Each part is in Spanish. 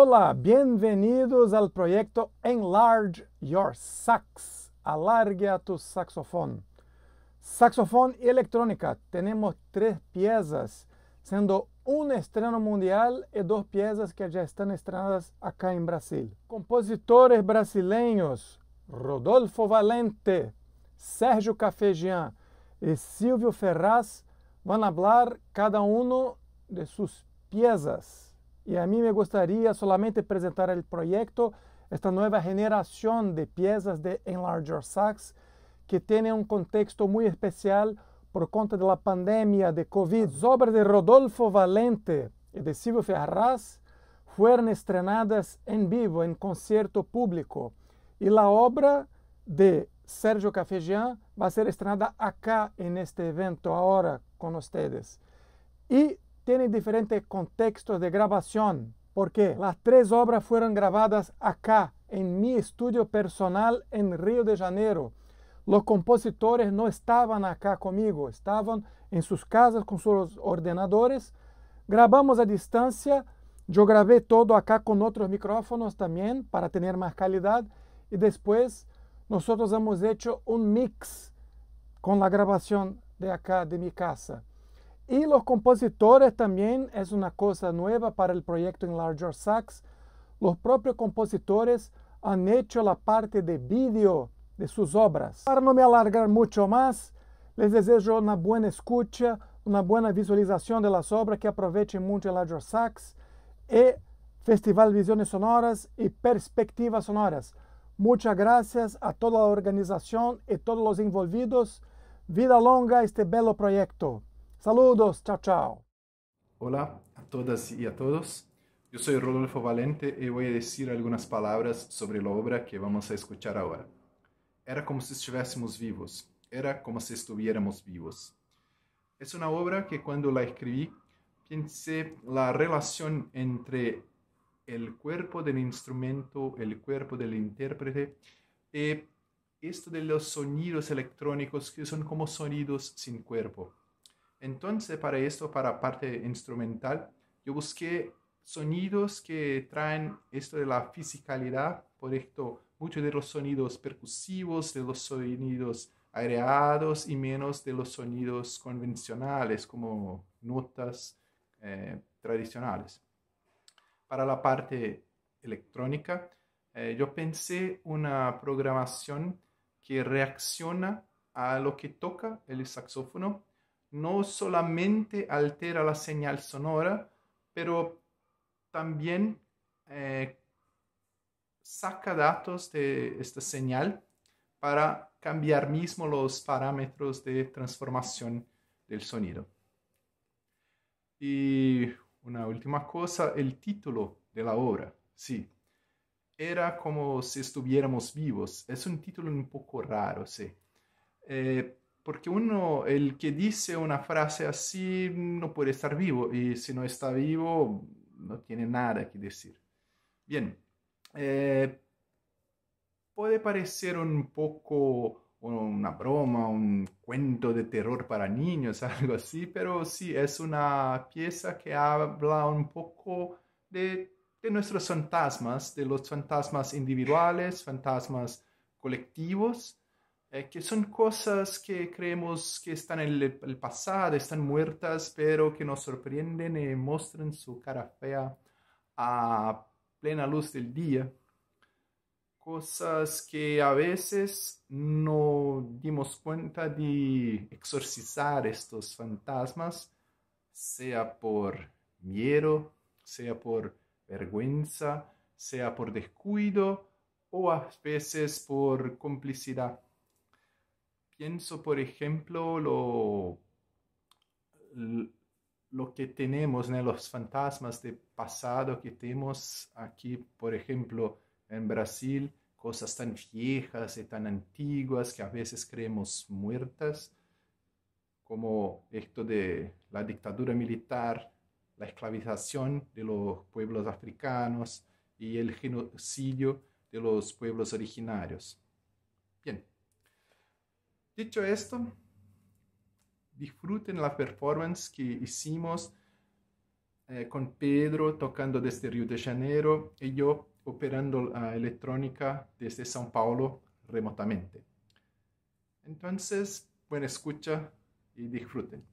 Hola, bienvenidos al proyecto Enlarge Your Sax. Alarga tu saxofón. Saxofón y electrónica. Tenemos 3 piezas, sendo un estreno mundial y 2 piezas que ya están estrenadas acá en Brasil. Compositores brasileños, Rodolfo Valente, Sérgio Cafejian y Silvio Ferraz van a hablar cada uno de sus piezas. Y a mí me gustaría solamente presentar el proyecto, esta nueva generación de piezas de Enlarge Your Sax, que tiene un contexto muy especial por cuenta de la pandemia de COVID. Las obras de Rodolfo Valente y de Silvio Ferraz fueron estrenadas en vivo, en concierto público. Y la obra de Sérgio Cafejian va a ser estrenada acá en este evento ahora con ustedes. Y tiene diferentes contextos de grabación, porque las 3 obras fueron grabadas acá, en mi estudio personal en Río de Janeiro. Los compositores no estaban acá conmigo, estaban en sus casas con sus ordenadores. Grabamos a distancia, yo grabé todo acá con otros micrófonos también para tener más calidad y después nosotros hemos hecho un mix con la grabación de acá de mi casa. Y los compositores también es una cosa nueva para el proyecto Enlarge Your Sax. Los propios compositores han hecho la parte de vídeo de sus obras. Para no me alargar mucho más, les deseo una buena escucha, una buena visualización de las obras, que aprovechen mucho Enlarge Your Sax y Festival Visiones Sonoras y Perspectivas Sonoras. Muchas gracias a toda la organización y todos los envolvidos. Vida longa a este bello proyecto. Saludos, chao, chao. Hola a todas y a todos. Yo soy Rodolfo Valente y voy a decir algunas palabras sobre la obra que vamos a escuchar ahora. Era como si estuviésemos vivos. Era como si estuviéramos vivos. Es una obra que cuando la escribí pensé la relación entre el cuerpo del instrumento, el cuerpo del intérprete y esto de los sonidos electrónicos que son como sonidos sin cuerpo. Entonces, para esto, para parte instrumental, yo busqué sonidos que traen esto de la fisicalidad, por esto, muchos de los sonidos percusivos, de los sonidos aireados y menos de los sonidos convencionales, como notas tradicionales. Para la parte electrónica, yo pensé una programación que reacciona a lo que toca el saxófono. No solamente altera la señal sonora, pero también saca datos de esta señal para cambiar mismo los parámetros de transformación del sonido. Y una última cosa, el título de la obra, sí. Era como si estuviéramos vivos. Es un título un poco raro, sí. Porque el que dice una frase así no puede estar vivo, y si no está vivo no tiene nada que decir. Bien, puede parecer un poco una broma, un cuento de terror para niños, algo así, pero sí, es una pieza que habla un poco de nuestros fantasmas, de los fantasmas individuales, fantasmas colectivos, que son cosas que creemos que están en el pasado, están muertas, pero que nos sorprenden y muestran su cara fea a plena luz del día. Cosas que a veces no dimos cuenta de exorcizar estos fantasmas, sea por miedo, sea por vergüenza, sea por descuido o a veces por complicidad. Pienso, por ejemplo, lo que tenemos, ¿no? Los fantasmas de pasado que tenemos aquí, por ejemplo, en Brasil, cosas tan viejas y tan antiguas que a veces creemos muertas, como esto de la dictadura militar, la esclavización de los pueblos africanos y el genocidio de los pueblos originarios. Bien, dicho esto, disfruten la performance que hicimos con Pedro tocando desde Rio de Janeiro y yo operando la electrónica desde São Paulo remotamente. Entonces, buena escucha y disfruten.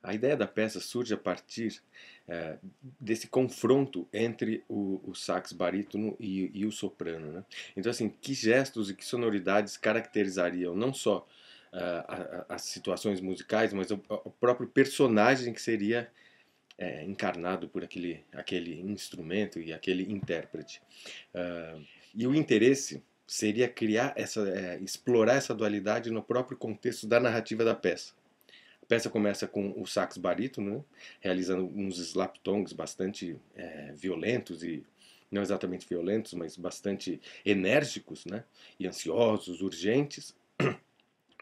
A ideia da peça surge a partir desse confronto entre o sax barítono e o soprano, né? Então, assim, que gestos e que sonoridades caracterizariam não só as situações musicais, mas o próprio personagem que seria encarnado por aquele instrumento e aquele intérprete. E o interesse seria criar explorar essa dualidade no próprio contexto da narrativa da peça. A peça começa com o sax barítono, né, realizando uns slap-tongs bastante violentos e não exatamente violentos, mas bastante enérgicos, né, e ansiosos, urgentes.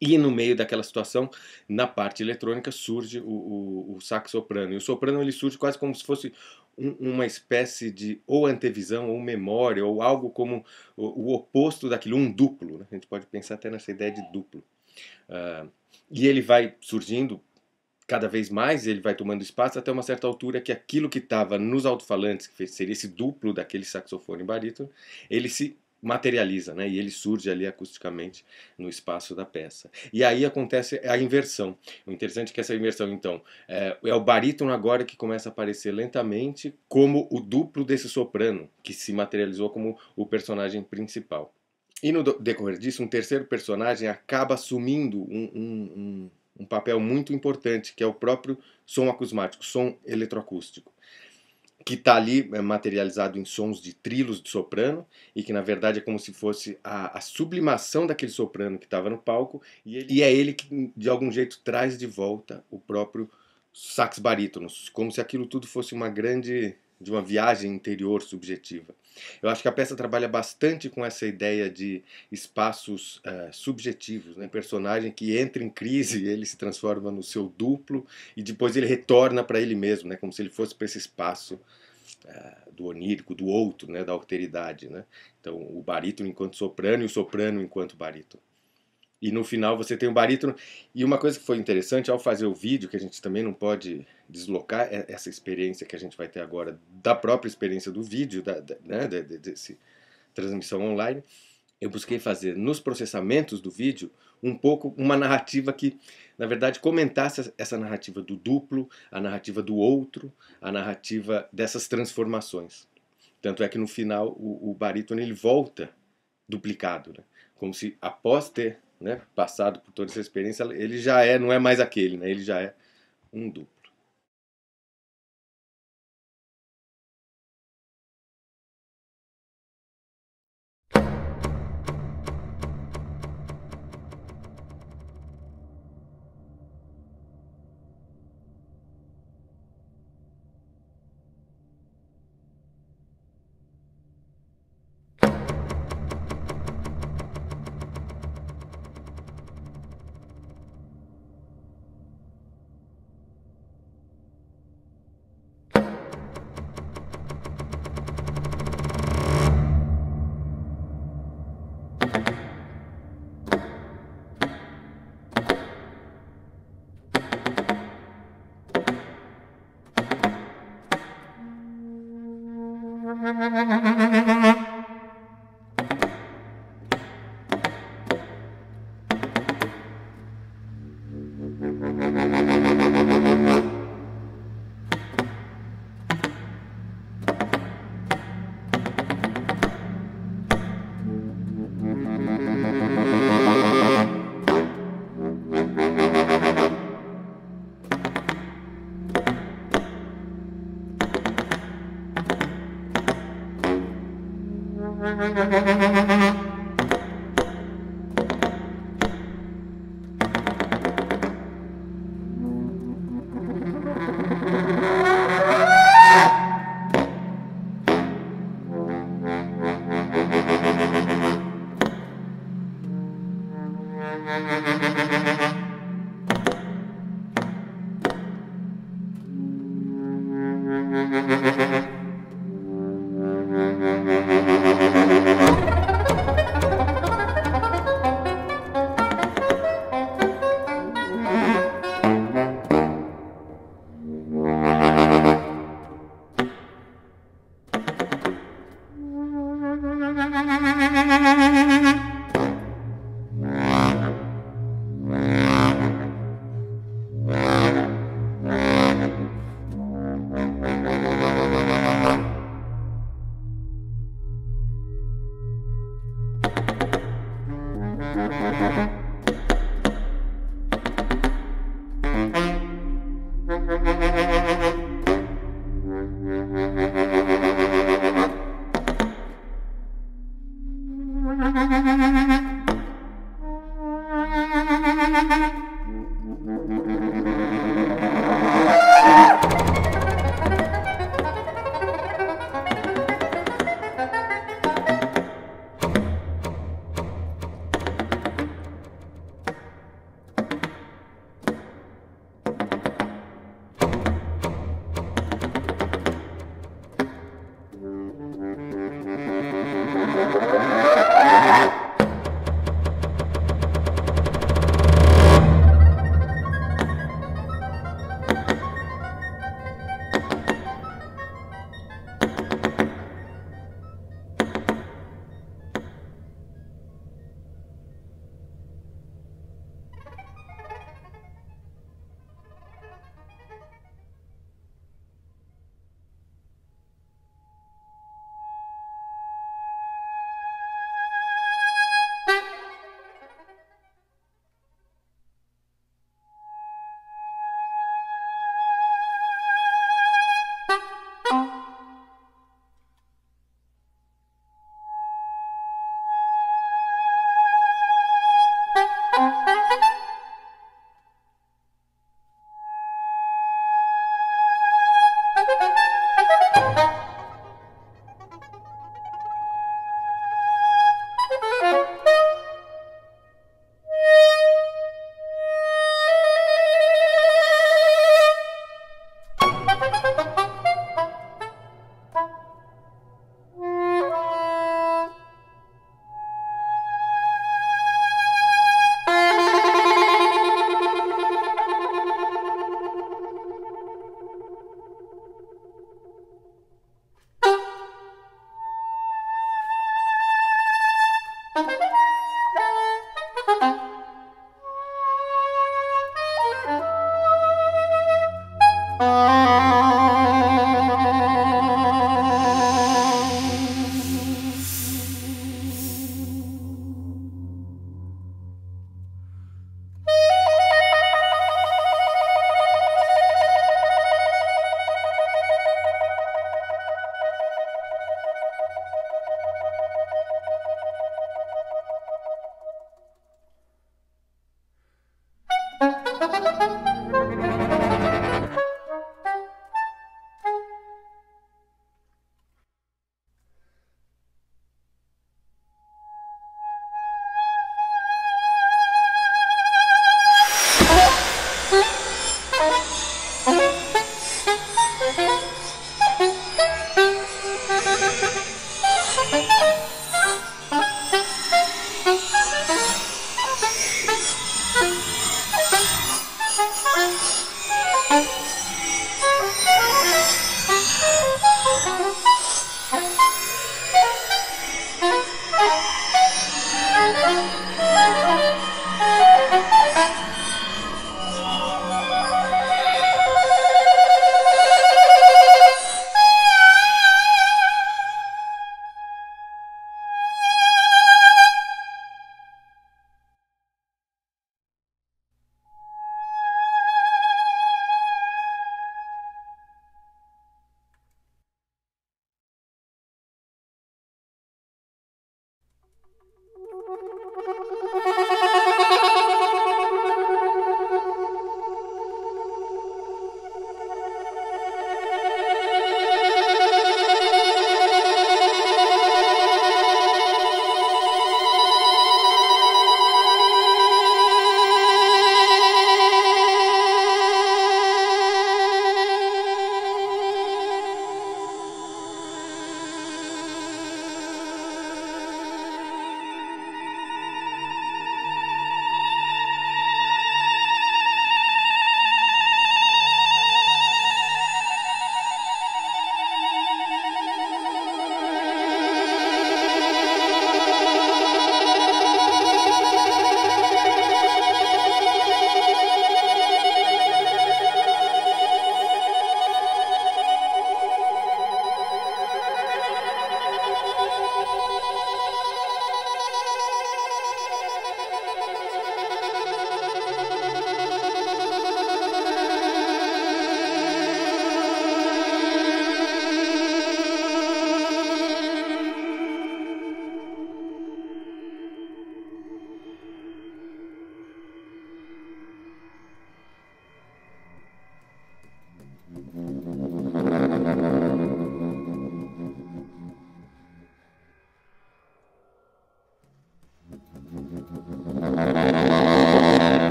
E no meio daquela situação, na parte eletrônica, surge o sax soprano. E o soprano ele surge quase como se fosse uma espécie de ou antevisão, ou memória, ou algo como o oposto daquilo, um duplo. Né? A gente pode pensar até nessa ideia de duplo. E ele vai surgindo cada vez mais, ele vai tomando espaço até uma certa altura que aquilo que estava nos alto-falantes, que seria esse duplo daquele saxofone barítono, ele se materializa, né? E ele surge ali acusticamente no espaço da peça. E aí acontece a inversão. O interessante é que essa inversão, então, é o barítono agora que começa a aparecer lentamente como o duplo desse soprano, que se materializou como o personagem principal. E no decorrer disso, um terceiro personagem acaba assumindo um papel muito importante, que é o próprio som acusmático, som eletroacústico, que está ali materializado em sons de trilos de soprano, e que na verdade é como se fosse a sublimação daquele soprano que estava no palco, e é ele que de algum jeito traz de volta o próprio sax barítono, como se aquilo tudo fosse uma viagem interior subjetiva. Eu acho que a peça trabalha bastante com essa ideia de espaços subjetivos, né? Um personagem que entra em crise, ele se transforma no seu duplo e depois ele retorna para ele mesmo, né? Como se ele fosse para esse espaço do onírico, do outro, né? Da alteridade. Né? Então o barítono enquanto soprano e o soprano enquanto barítono. E no final você tem um barítono. E uma coisa que foi interessante ao fazer o vídeo, que a gente também não pode deslocar essa experiência que a gente vai ter agora, da própria experiência do vídeo, né, dessa transmissão online, eu busquei fazer nos processamentos do vídeo um pouco uma narrativa que, na verdade, comentasse essa narrativa do duplo, a narrativa do outro, a narrativa dessas transformações. Tanto é que no final o barítono ele volta duplicado, né? Como se após ter passado por toda essa experiência, ele já não é mais aquele, né? Ele já é um duplo.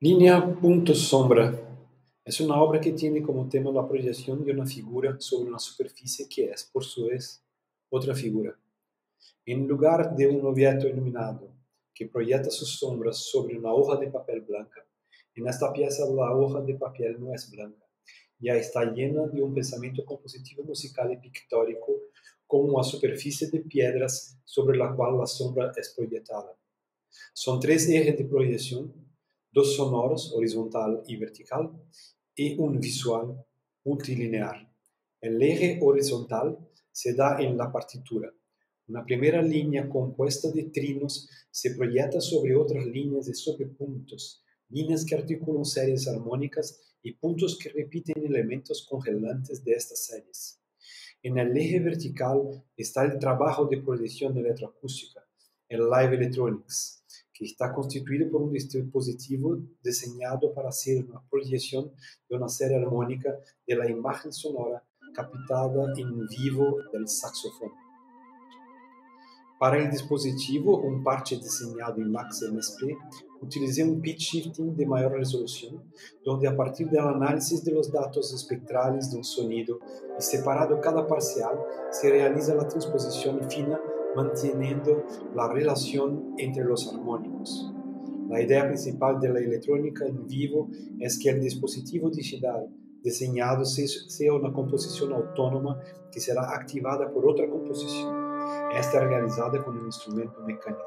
Línea punto sombra es una obra que tiene como tema la proyección de una figura sobre una superficie que es, por su vez, otra figura. En lugar de un objeto iluminado que proyecta sus sombras sobre una hoja de papel blanca, en esta pieza la hoja de papel no es blanca, ya está llena de un pensamiento compositivo musical y pictórico como una superficie de piedras sobre la cual la sombra es proyectada. Son tres ejes de proyección, dos sonoros, horizontal y vertical, y un visual multilinear. El eje horizontal se da en la partitura. Una primera línea compuesta de trinos se proyecta sobre otras líneas y sobre puntos, líneas que articulan series armónicas y puntos que repiten elementos congelantes de estas series. En el eje vertical está el trabajo de proyección electroacústica, el Live Electronics, que está constituido por un dispositivo diseñado para hacer una proyección de una serie armónica de la imagen sonora captada en vivo del saxofón. Para el dispositivo, un parche diseñado en Max MSP, utilicé un pitch shifting de mayor resolución, donde a partir del análisis de los datos espectrales de un sonido y separado cada parcial, se realiza la transposición fina manteniendo la relación entre los armónicos. La idea principal de la electrónica en vivo es que el dispositivo digital diseñado sea una composición autónoma que será activada por otra composición. Esta es realizada con un instrumento mecánico.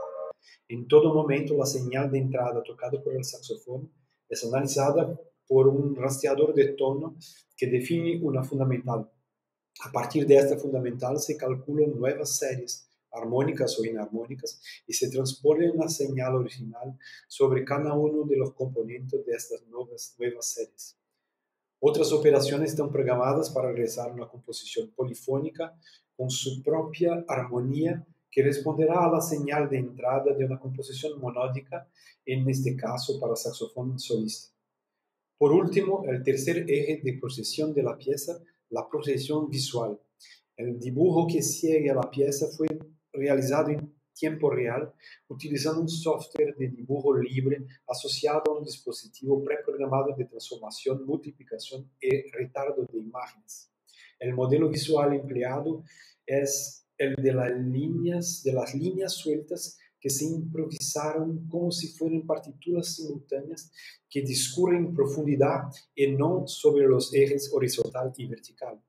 En todo momento, la señal de entrada tocada por el saxofón es analizada por un rastreador de tono que define una fundamental. A partir de esta fundamental se calculan nuevas series, armónicas o inarmónicas, y se transpone la señal original sobre cada uno de los componentes de estas nuevas series. Otras operaciones están programadas para realizar una composición polifónica con su propia armonía que responderá a la señal de entrada de una composición monódica, en este caso para saxofón solista. Por último, el tercer eje de procesión de la pieza, la procesión visual. El dibujo que sigue a la pieza fue realizado en tiempo real, utilizando un software de dibujo libre asociado a un dispositivo preprogramado de transformación, multiplicación y retardo de imágenes. El modelo visual empleado es el de las líneas sueltas que se improvisaron como si fueran partituras simultáneas que discurren en profundidad y no sobre los ejes horizontal y vertical.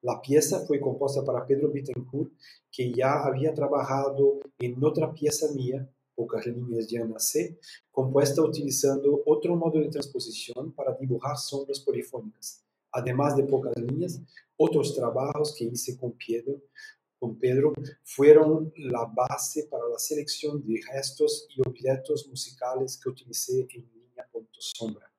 La pieza fue compuesta para Pedro Bittencourt, que ya había trabajado en otra pieza mía, Pocas líneas llanas C, compuesta utilizando otro modo de transposición para dibujar sombras polifónicas. Además de Pocas líneas, otros trabajos que hice con Pedro fueron la base para la selección de gestos y objetos musicales que utilicé en Línea Punto Sombra.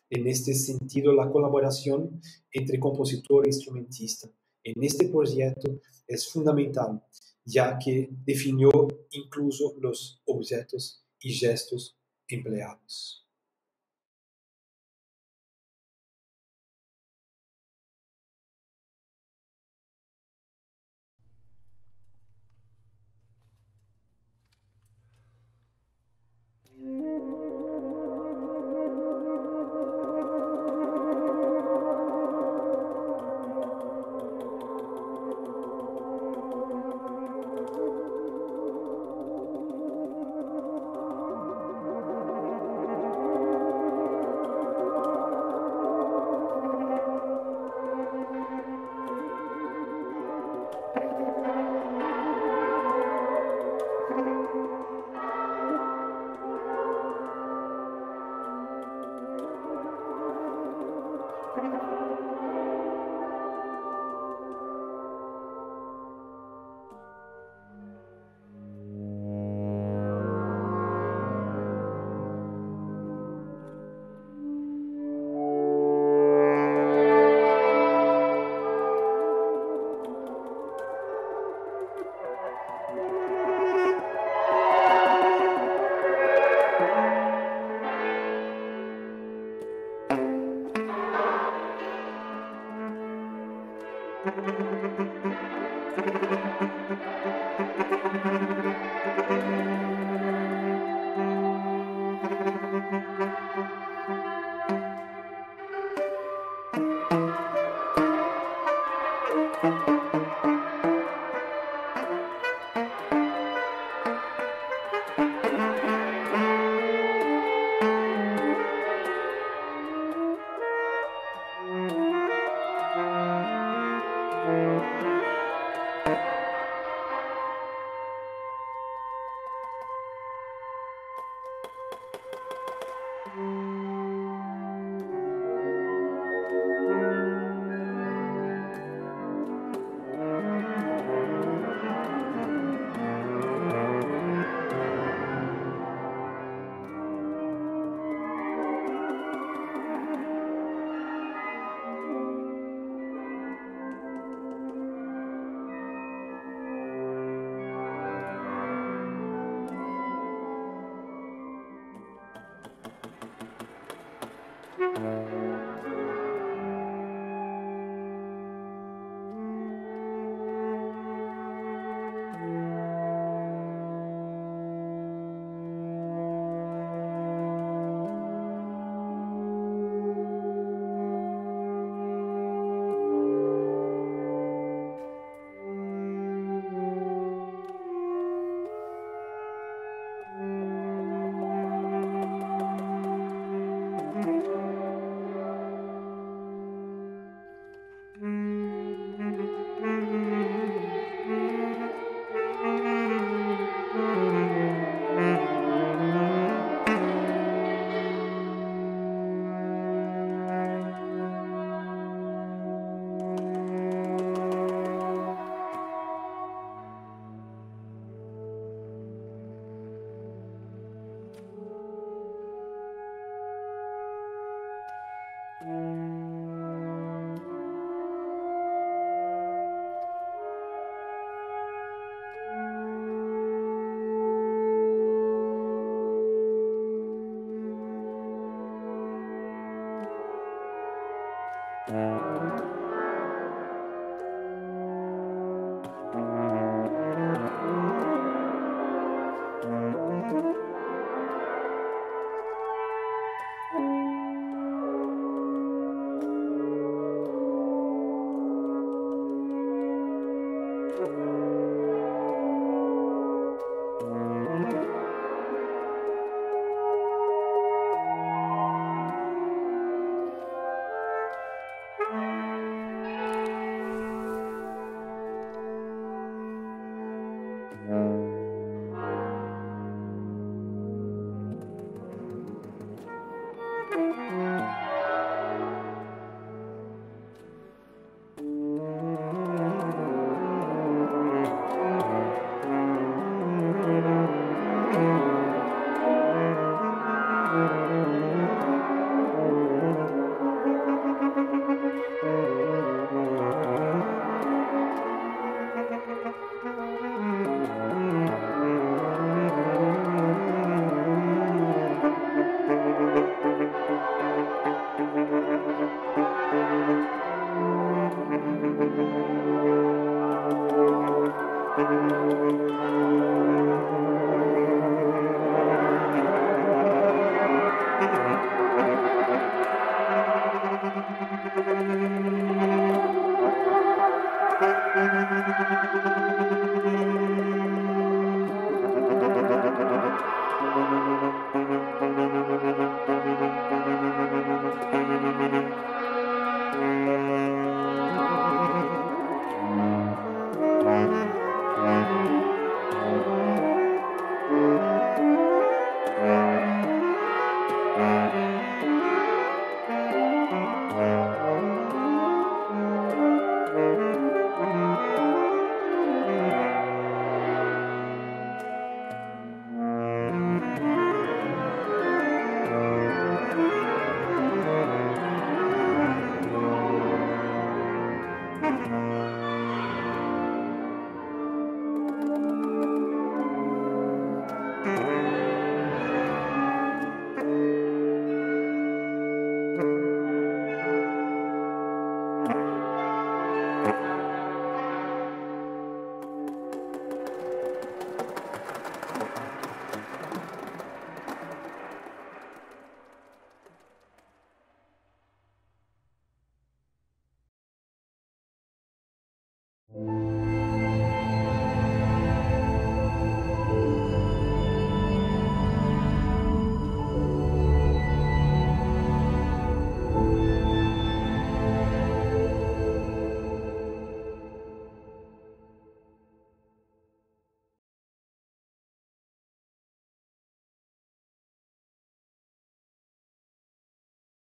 En este sentido, la colaboración entre compositor e instrumentista en este proyecto es fundamental, ya que definió incluso los objetos y gestos empleados. Música